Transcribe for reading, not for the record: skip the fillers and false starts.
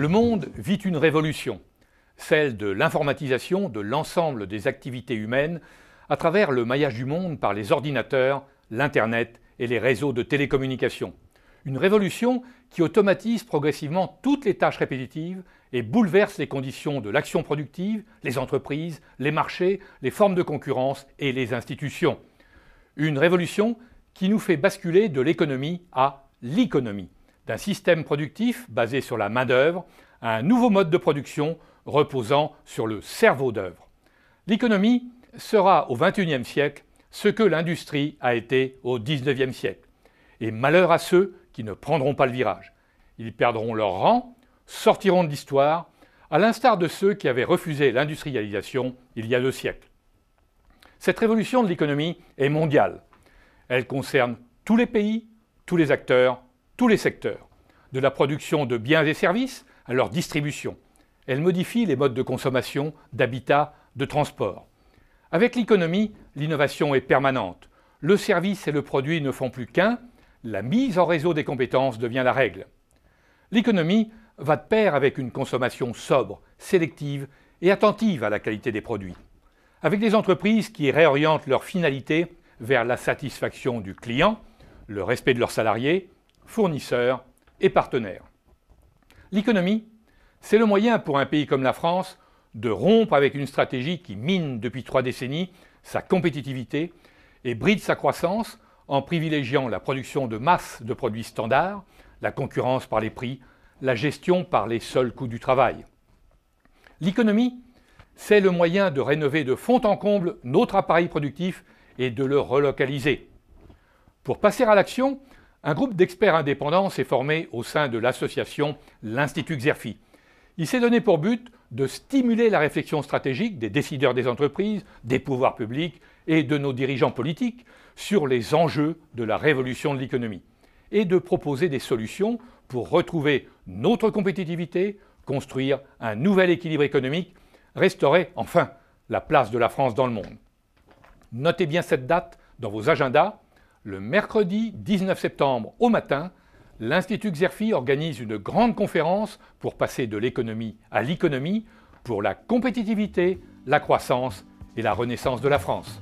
Le monde vit une révolution, celle de l'informatisation de l'ensemble des activités humaines à travers le maillage du monde par les ordinateurs, l'Internet et les réseaux de télécommunications. Une révolution qui automatise progressivement toutes les tâches répétitives et bouleverse les conditions de l'action productive, les entreprises, les marchés, les formes de concurrence et les institutions. Une révolution qui nous fait basculer de l'économie à l'économie, d'un système productif basé sur la main-d'œuvre à un nouveau mode de production reposant sur le cerveau d'œuvre. L'économie sera au XXIe siècle ce que l'industrie a été au XIXe siècle. Et malheur à ceux qui ne prendront pas le virage. Ils perdront leur rang, sortiront de l'histoire, à l'instar de ceux qui avaient refusé l'industrialisation il y a 2 siècles. Cette révolution de l'économie est mondiale. Elle concerne tous les pays, tous les acteurs, tous les secteurs, de la production de biens et services à leur distribution. Elle modifie les modes de consommation, d'habitat, de transport. Avec l'économie, l'innovation est permanente. Le service et le produit ne font plus qu'un, la mise en réseau des compétences devient la règle. L'économie va de pair avec une consommation sobre, sélective et attentive à la qualité des produits. Avec des entreprises qui réorientent leur finalité vers la satisfaction du client, le respect de leurs salariés, fournisseurs et partenaires. L'économie, c'est le moyen pour un pays comme la France de rompre avec une stratégie qui mine depuis 3 décennies sa compétitivité et bride sa croissance en privilégiant la production de masse de produits standards, la concurrence par les prix, la gestion par les seuls coûts du travail. L'économie, c'est le moyen de rénover de fond en comble notre appareil productif et de le relocaliser. Pour passer à l'action, un groupe d'experts indépendants s'est formé au sein de l'association l'Institut Xerfi. Il s'est donné pour but de stimuler la réflexion stratégique des décideurs des entreprises, des pouvoirs publics et de nos dirigeants politiques sur les enjeux de la révolution de l'économie et de proposer des solutions pour retrouver notre compétitivité, construire un nouvel équilibre économique, restaurer enfin la place de la France dans le monde. Notez bien cette date dans vos agendas. Le mercredi 19 septembre au matin, l'Institut Xerfi organise une grande conférence pour passer de l'économie à l'économie pour la compétitivité, la croissance et la renaissance de la France.